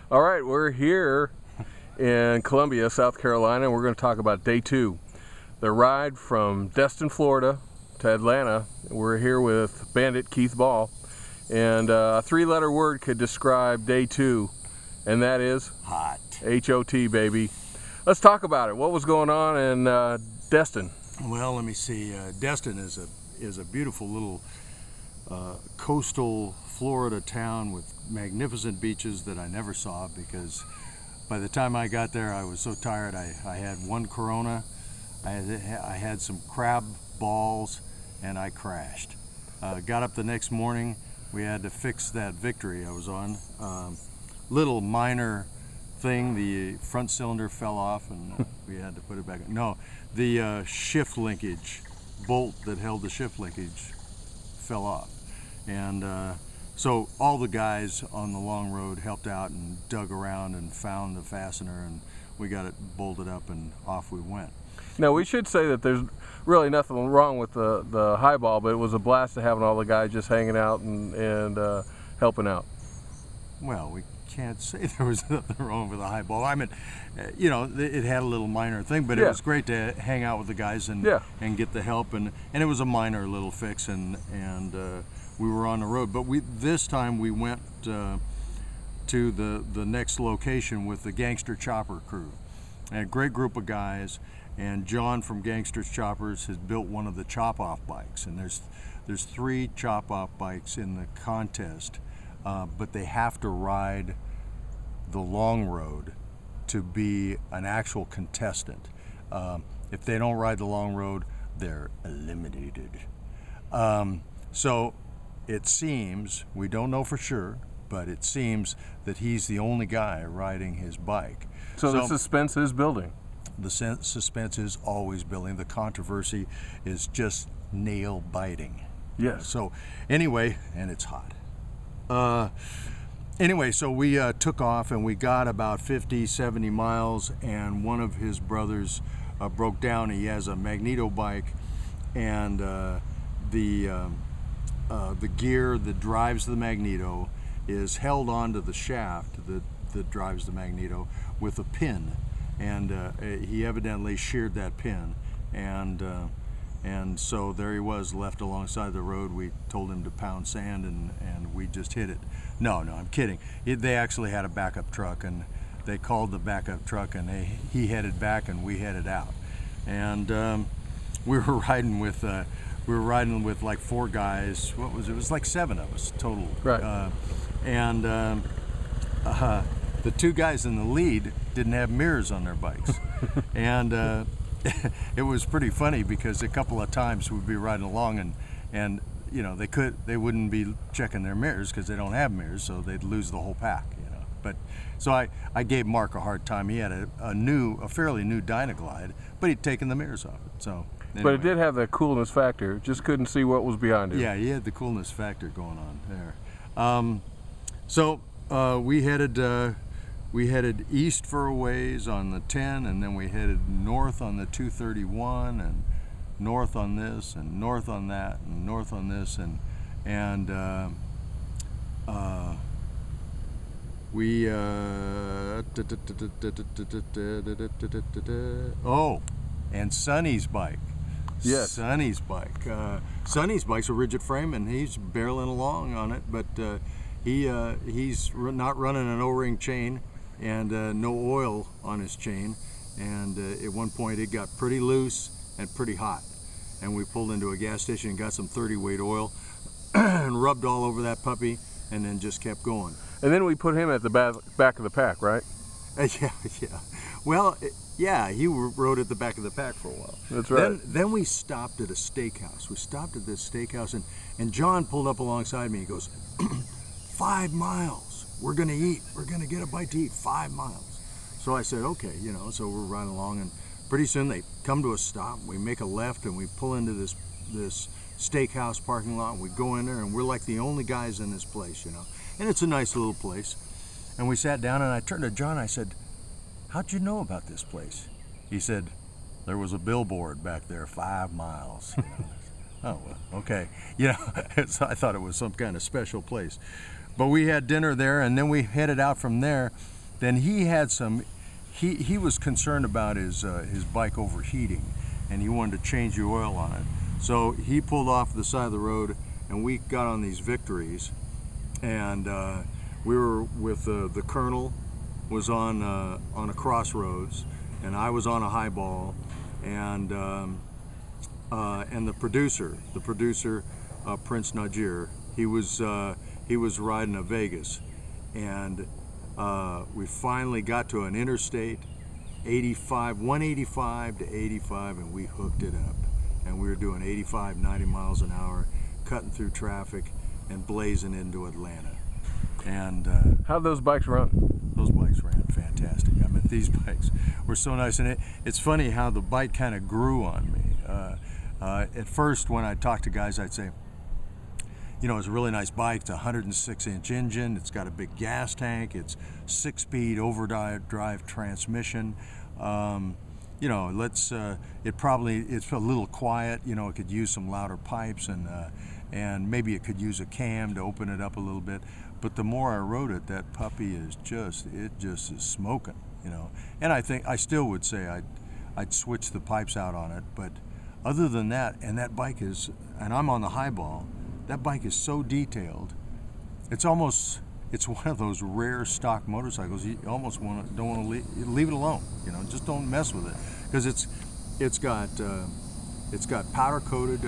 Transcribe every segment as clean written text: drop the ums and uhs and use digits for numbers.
All right, we're here in Columbia, South Carolina, and we're going to talk about day 2. The ride from Destin, Florida to Atlanta. We're here with Bandit Keith Ball, and a 3-letter word could describe day 2, and that is? Hot. H-O-T, baby. Let's talk about it. What was going on in Destin? Well, let me see. Destin is a beautiful little coastal Florida town with magnificent beaches that I never saw, because by the time I got there I was so tired. I had one Corona, I had some crab balls, and I crashed. Got up the next morning. We had to fix that Victory I was on. Little minor thing, the front cylinder fell off and we had to put it back. No, the shift linkage bolt that held the shift linkage fell off, and so all the guys on the long road helped out and dug around and found the fastener, and we got it bolted up and off we went. Now, we should say that there's really nothing wrong with the highball, but it was a blast to having all the guys just hanging out and helping out. Well, we can't say there was nothing wrong with the highball. I mean, you know, it had a little minor thing, but it was great to hang out with the guys and get the help, and it was a minor little fix, and we were on the road. But this time we went to the next location with the Gangster Chopper crew, and a great group of guys. And John from Gangster's Choppers has built one of the chop-off bikes, and there's 3 chop-off bikes in the contest, but they have to ride the long road to be an actual contestant. If they don't ride the long road, they're eliminated. So it seems, we don't know for sure, but it seems that he's the only guy riding his bike. So the suspense is building. The suspense is always building. The controversy is just nail biting. Yes. So anyway, and it's hot. Anyway, so we took off, and we got about 50-70 miles, and one of his brothers broke down. He has a magneto bike, and the gear that drives the magneto is held onto the shaft that drives the magneto with a pin, and he evidently sheared that pin, and so there he was, left alongside the road. We told him to pound sand, and we just hit it. No, I'm kidding. They actually had a backup truck, and they called the backup truck, and he headed back and we headed out. And we were riding with like 4 guys. What was it? It was like 7 of us total. Right. The 2 guys in the lead didn't have mirrors on their bikes, and it was pretty funny, because a couple of times we'd be riding along, and you know, they wouldn't be checking their mirrors because they don't have mirrors, so they'd lose the whole pack, you know. But so I gave Mark a hard time. He had a fairly new Dynaglide, but he'd taken the mirrors off it. So anyway. But it did have the coolness factor. Just couldn't see what was behind it. Yeah, he had the coolness factor going on there. So we headed east for a ways on the 10, and then we headed north on the 231, and north on this, and north on that, and north on this, and we oh, and Sonny's bike. Yes. Sonny's bike. Sonny's bike's a rigid frame, and he's barreling along on it, but he's not running an O-ring chain, and no oil on his chain, and at one point it got pretty loose and pretty hot, and we pulled into a gas station and got some 30-weight oil and rubbed all over that puppy, and then just kept going. And then we put him at the back of the pack, right? Yeah. Well, yeah, he rode at the back of the pack for a while. That's right. Then we stopped at a steakhouse. We stopped at this steakhouse, and John pulled up alongside me. He goes, 5 miles. We're gonna eat. We're gonna get a bite to eat. 5 miles. So I said, okay, you know. So we're riding along, and pretty soon they come to a stop. We make a left, and we pull into this steakhouse parking lot. And we go in there, and we're like the only guys in this place, you know. And it's a nice little place. And we sat down, and I turned to John. I said, "How'd you know about this place?" He said, "There was a billboard back there, 5 miles." You know. Oh, well, okay. You know, so I thought it was some kind of special place. But we had dinner there, and then we headed out from there, then he had some, he was concerned about his bike overheating, and he wanted to change the oil on it. So he pulled off the side of the road, and we got on these Victories, and we were with the Colonel was on a crossroads, and I was on a highball, and the producer Prince Najir, he was riding a Vegas, and we finally got to an interstate 85, 185 to 85, and we hooked it up, and we were doing 85, 90 miles an hour, cutting through traffic and blazing into Atlanta. And how'd those bikes run? Those bikes ran fantastic. I mean, these bikes were so nice, and it's funny how the bike kind of grew on me. At first, when I talked to guys, I'd say, you know, it's a really nice bike. It's a 106-inch engine. It's got a big gas tank. It's 6-speed overdrive transmission. You know, it's a little quiet. You know, it could use some louder pipes, and maybe it could use a cam to open it up a little bit. But the more I rode it, that puppy is just is smoking. You know, and I still would say I'd switch the pipes out on it. But other than that, and that bike is, and I'm on the highball. That bike is so detailed. It's one of those rare stock motorcycles. You almost don't want to leave it alone. You know, just don't mess with it, because it's got powder coated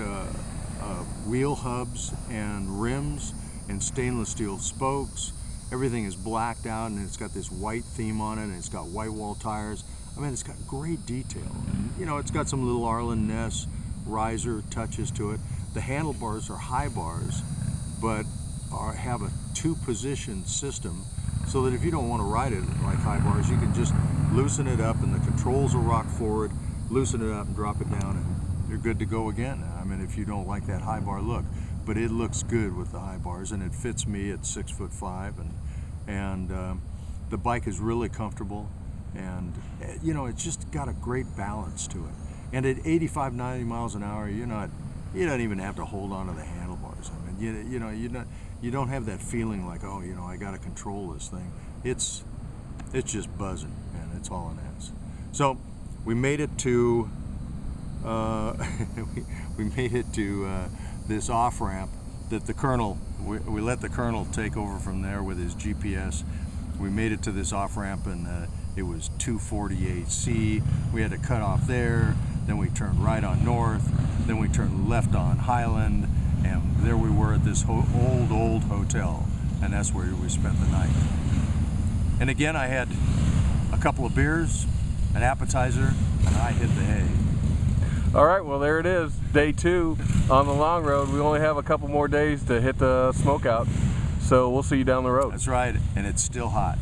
wheel hubs and rims and stainless steel spokes. Everything is blacked out, and it's got this white theme on it, and it's got white wall tires. I mean, it's got great detail, and you know, it's got some little Arlen Ness riser touches to it. The handlebars are high bars, but have a 2-position system, so that if you don't want to ride it like high bars, you can just loosen it up, and the controls will rock forward, loosen it up and drop it down, and you're good to go again. I mean, if you don't like that high bar look, but it looks good with the high bars, and it fits me at 6'5", and the bike is really comfortable, and you know, it's just got a great balance to it. And at 85, 90 miles an hour, you don't even have to hold on to the handlebars. I mean, you don't have that feeling like, oh, you know, I got to control this thing. It's just buzzing, and it's all it has. So we made it to this off ramp that the Colonel. We let the Colonel take over from there with his GPS. We made it to this off ramp, and it was 248C. We had to cut off there. Then we turned right on North, then we turned left on Highland, and there we were at this old hotel, and that's where we spent the night. And again, I had a couple of beers, an appetizer, and I hit the hay. All right, well, there it is, day 2 on the long road. We only have a couple more days to hit the Smoke Out, so we'll see you down the road. That's right, and it's still hot.